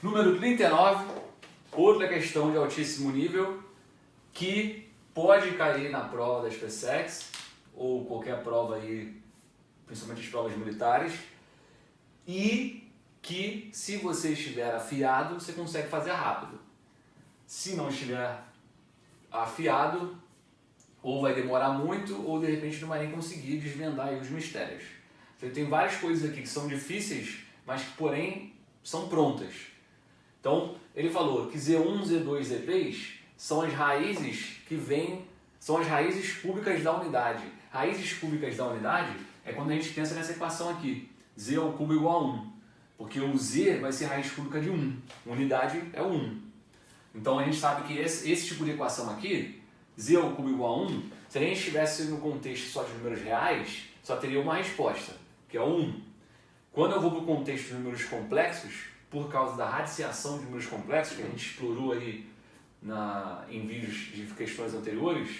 Número 39, outra questão de altíssimo nível que pode cair na prova da SpaceX ou qualquer prova aí, principalmente as provas militares, e que se você estiver afiado, você consegue fazer rápido. Se não estiver afiado, ou vai demorar muito, ou de repente não vai nem conseguir desvendar aí os mistérios. Então, tem várias coisas aqui que são difíceis, mas que porém são prontas. Então, ele falou que Z1, Z2, Z3 são as raízes que vêm, são as raízes cúbicas da unidade. Raízes cúbicas da unidade é quando a gente pensa nessa equação aqui, Z ao cubo igual a 1. Porque o Z vai ser raiz cúbica de 1. Unidade é 1. Então, a gente sabe que esse tipo de equação aqui, Z ao cubo igual a 1, se a gente estivesse no contexto só de números reais, só teria uma resposta, que é o 1. Quando eu vou para o contexto de números complexos, por causa da radiciação de números complexos, que a gente explorou aí em vídeos de questões anteriores,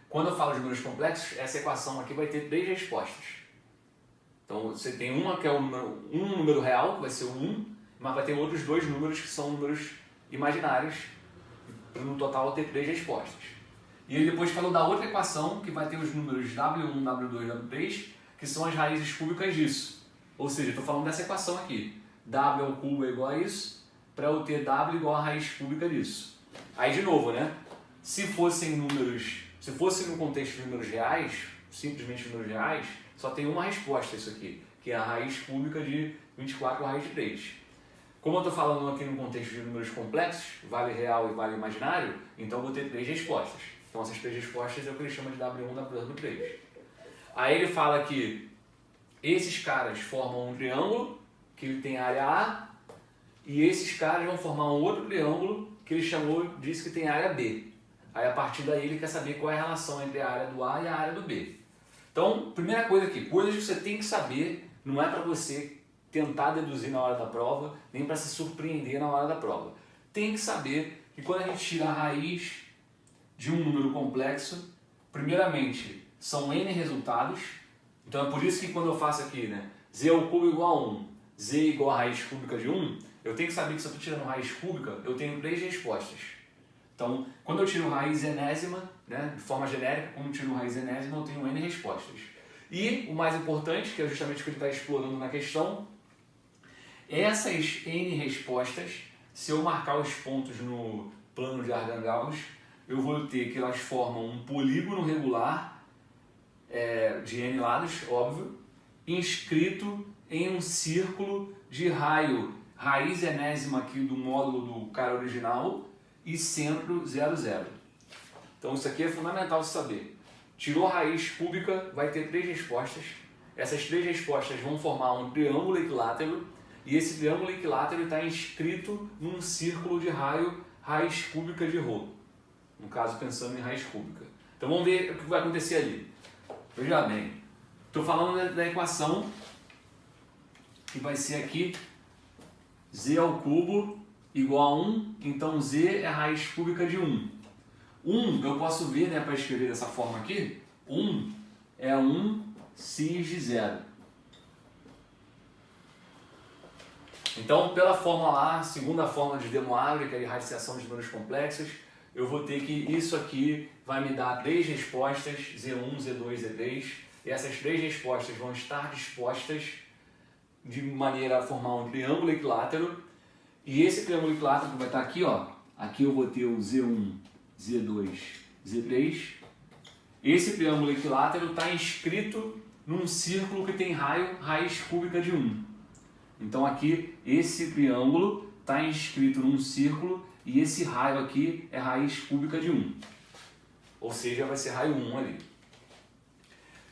quando eu falo de números complexos, essa equação aqui vai ter 3 respostas. Então você tem uma que é um número real, que vai ser o 1, mas vai ter outros 2 números que são números imaginários, para no total ter 3 respostas. E ele depois falou da outra equação, que vai ter os números W1, W2, W3, que são as raízes cúbicas disso. Ou seja, estou falando dessa equação aqui. W ao cubo é igual a isso, para eu ter W igual a raiz cúbica disso. Aí de novo, né? Se fosse no contexto de números reais, simplesmente números reais, só tem uma resposta isso aqui, que é a raiz cúbica de 24 raiz de 3. Como eu estou falando aqui no contexto de números complexos, vale real e vale imaginário, então eu vou ter 3 respostas. Então essas 3 respostas é o que ele chama de W1, W2, W3. Aí ele fala que esses caras formam um triângulo, que ele tem área A, e esses caras vão formar um outro triângulo, que ele disse que tem área B. Aí a partir daí ele quer saber qual é a relação entre a área do A e a área do B. Então, primeira coisa aqui, coisas que você tem que saber, não é para você tentar deduzir na hora da prova, nem para se surpreender na hora da prova. Tem que saber que quando a gente tira a raiz de um número complexo, primeiramente, são N resultados. Então é por isso que quando eu faço aqui, né, Z ao cubo igual a 1, Z igual a raiz cúbica de 1, eu tenho que saber que se eu estou tirando raiz cúbica, eu tenho 3 respostas. Então, quando eu tiro raiz enésima, né, de forma genérica, como eu tiro raiz enésima, eu tenho N respostas. E o mais importante, que é justamente o que ele está explorando na questão, essas N respostas, se eu marcar os pontos no plano de Argand-Gauss, eu vou ter que elas formam um polígono regular de N lados, óbvio, inscrito em um círculo de raio, raiz enésima aqui do módulo do cara original e centro 0, 0. Então isso aqui é fundamental de saber. Tirou a raiz cúbica, vai ter 3 respostas. Essas 3 respostas vão formar um triângulo equilátero e esse triângulo equilátero está inscrito num círculo de raio raiz cúbica de ρ. No caso, pensando em raiz cúbica. Então vamos ver o que vai acontecer ali. Veja bem, estou falando da equação que vai ser aqui Z ao cubo igual a 1, então Z é a raiz cúbica de 1. 1 eu posso ver, né, para escrever dessa forma aqui, 1 é 1 cis de 0. Então, pela fórmula lá, segunda fórmula de De Moivre, que é de radiciação de números complexos, eu vou ter que isso aqui vai me dar 3 respostas, Z1, Z2, Z3, e essas 3 respostas vão estar dispostas de maneira a formar um triângulo equilátero, e esse triângulo equilátero que vai estar aqui, ó, aqui eu vou ter o Z1, Z2, Z3. Esse triângulo equilátero está inscrito num círculo que tem raio raiz cúbica de 1. Então aqui, esse triângulo está inscrito num círculo e esse raio aqui é raiz cúbica de 1. Ou seja, vai ser raio 1 ali.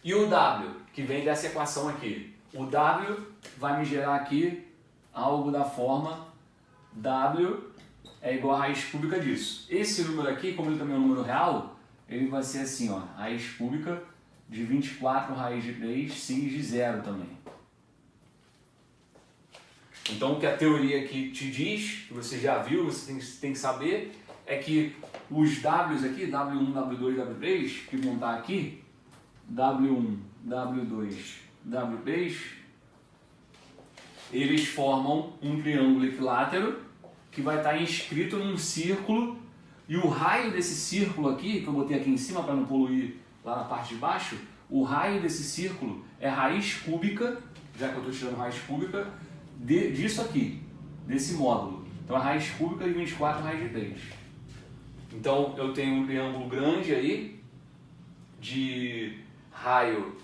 E o W, que vem dessa equação aqui. O W vai me gerar aqui algo da forma W é igual a raiz cúbica disso. Esse número aqui, como ele também é um número real, ele vai ser assim, ó, raiz cúbica de 24 raiz de 3 cis de 0 também. Então o que a teoria aqui te diz, que você já viu, você tem que saber, é que os Ws aqui, W1, W2, W3, que vão estar aqui, W1, W2, W3, eles formam um triângulo equilátero que vai estar inscrito num círculo, e o raio desse círculo aqui, que eu botei aqui em cima para não poluir lá na parte de baixo, o raio desse círculo é raiz cúbica, já que eu estou tirando raiz cúbica, disso aqui, desse módulo. Então a raiz cúbica de 24 raiz de 3. Então eu tenho um triângulo grande aí, de raio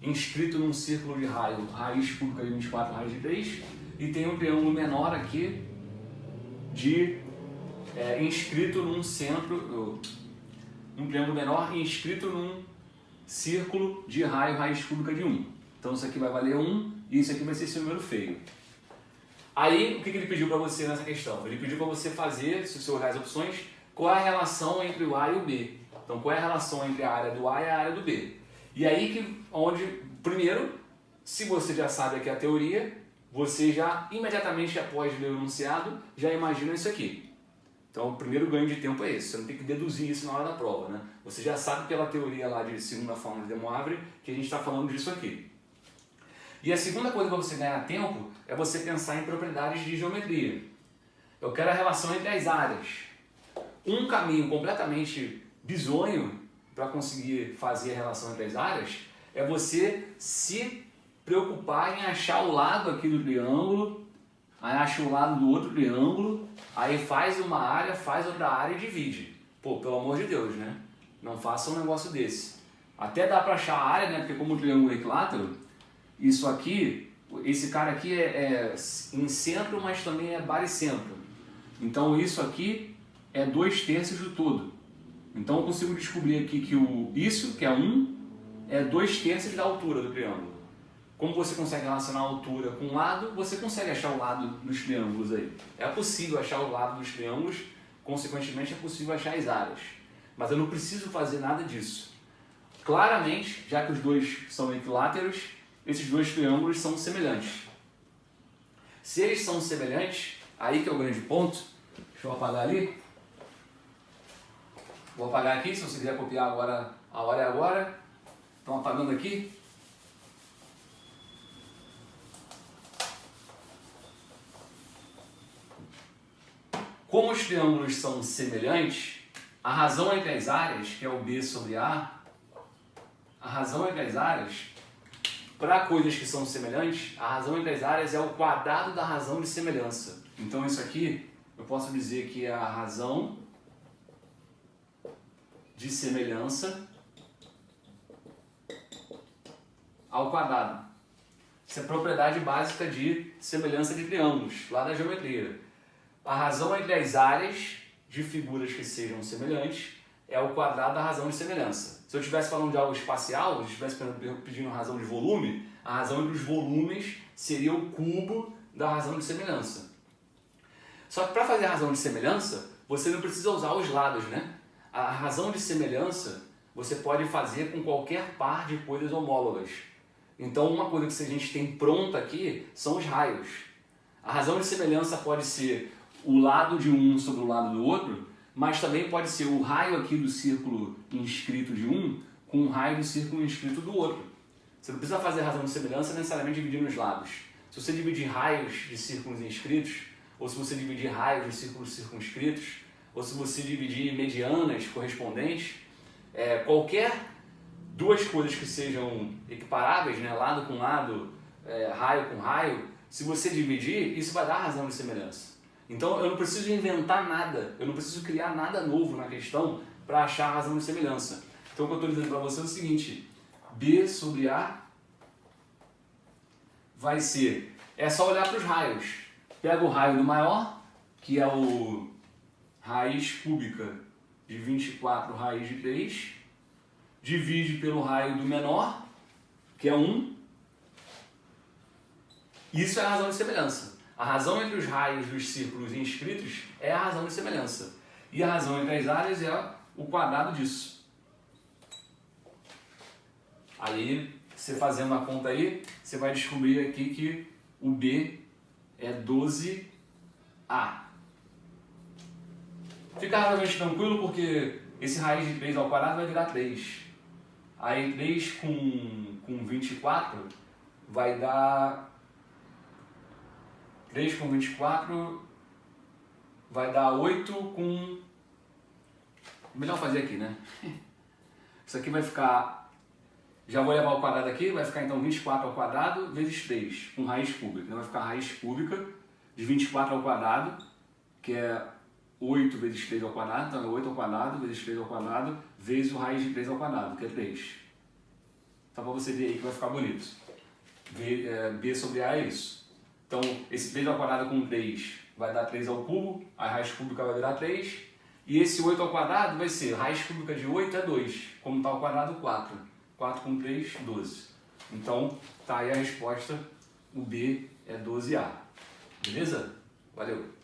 inscrito num círculo de raio, raiz cúbica de 24 raiz de 3, e tem um triângulo menor aqui, inscrito num centro, um triângulo menor inscrito num círculo de raio raiz cúbica de 1. Então isso aqui vai valer 1 e isso aqui vai ser esse número feio. Aí o que ele pediu para você nessa questão? Ele pediu para você fazer, se você olhar as opções, qual é a relação entre o A e o B. Então qual é a relação entre a área do A e a área do B. E aí primeiro, se você já sabe aqui a teoria, você já imediatamente após ler o enunciado, já imagina isso aqui. Então, o primeiro ganho de tempo é esse, você não tem que deduzir isso na hora da prova, né? Você já sabe pela teoria lá de segunda fórmula de De Moivre que a gente está falando disso aqui. E a segunda coisa para você ganhar tempo é você pensar em propriedades de geometria. Eu quero a relação entre as áreas. Um caminho completamente bizonho para conseguir fazer a relação entre as áreas é você se preocupar em achar o lado aqui do triângulo, aí acha o lado do outro triângulo, aí faz uma área, faz outra área e divide. Pô, pelo amor de Deus, né? Não faça um negócio desse. Até dá para achar a área, né? Porque como o triângulo é equilátero, isso aqui, esse cara aqui é em centro, mas também é baricentro. Então isso aqui é 2/3 do todo. Então eu consigo descobrir aqui que isso, que é 1, é 2/3 da altura do triângulo. Como você consegue relacionar a altura com o lado, você consegue achar o lado dos triângulos aí. É possível achar o lado dos triângulos, consequentemente é possível achar as áreas. Mas eu não preciso fazer nada disso. Claramente, já que os dois são equiláteros, esses dois triângulos são semelhantes. Se eles são semelhantes, aí que é o grande ponto. Deixa eu apagar ali. Vou apagar aqui, se você quiser copiar agora, a hora é agora. Estão apagando aqui. Como os triângulos são semelhantes, a razão entre as áreas, que é o B sobre A razão entre as áreas, para coisas que são semelhantes, a razão entre as áreas é o quadrado da razão de semelhança. Então isso aqui, eu posso dizer que é a razão de semelhança ao quadrado. Isso é propriedade básica de semelhança de triângulos, lá da geometria. A razão entre as áreas de figuras que sejam semelhantes é o quadrado da razão de semelhança. Se eu estivesse falando de algo espacial, se eu estivesse pedindo razão de volume, a razão entre os volumes seria o cubo da razão de semelhança. Só que para fazer a razão de semelhança, você não precisa usar os lados, né? A razão de semelhança você pode fazer com qualquer par de coisas homólogas. Então uma coisa que a gente tem pronta aqui são os raios. A razão de semelhança pode ser o lado de um sobre o lado do outro, mas também pode ser o raio aqui do círculo inscrito de um com o raio do círculo inscrito do outro. Você não precisa fazer a razão de semelhança necessariamente dividindo os lados. Se você dividir raios de círculos inscritos, ou se você dividir raios de círculos circunscritos, ou se você dividir medianas correspondentes, qualquer duas coisas que sejam equiparáveis, né, lado com lado, raio com raio, se você dividir, isso vai dar razão de semelhança. Então eu não preciso inventar nada, eu não preciso criar nada novo na questão para achar a razão de semelhança. Então o que eu estou dizendo para você é o seguinte, B sobre A vai ser, é só olhar para os raios. Pega o raio do maior, que é o raiz cúbica de 24 raiz de 3, divide pelo raio do menor, que é 1, isso é a razão de semelhança. A razão entre os raios dos círculos inscritos é a razão de semelhança. E a razão entre as áreas é o quadrado disso. Aí, você fazendo a conta aí, você vai descobrir aqui que o B é 12A. Fica razoavelmente tranquilo porque esse raiz de 3 ao quadrado vai virar 3. Aí 3 com 24 vai dar 3 com 24 vai dar 8 com... Melhor fazer aqui, né? Isso aqui vai ficar... Já vou levar ao quadrado aqui, vai ficar então 24 ao quadrado vezes 3, com raiz cúbica. Então vai ficar a raiz cúbica de 24 ao quadrado, que é 8 vezes 3 ao quadrado, então é 8 ao quadrado vezes 3 ao quadrado, vezes o raiz de 3 ao quadrado, que é 3. Então para você ver aí que vai ficar bonito. B sobre A é isso. Então esse 3 ao quadrado com 3 vai dar 3 ao cubo, a raiz cúbica vai virar 3, e esse 8 ao quadrado vai ser, a raiz cúbica de 8 é 2, como está ao quadrado 4. 4 com 3, 12. Então, tá aí a resposta, o B é 12A. Beleza? Valeu!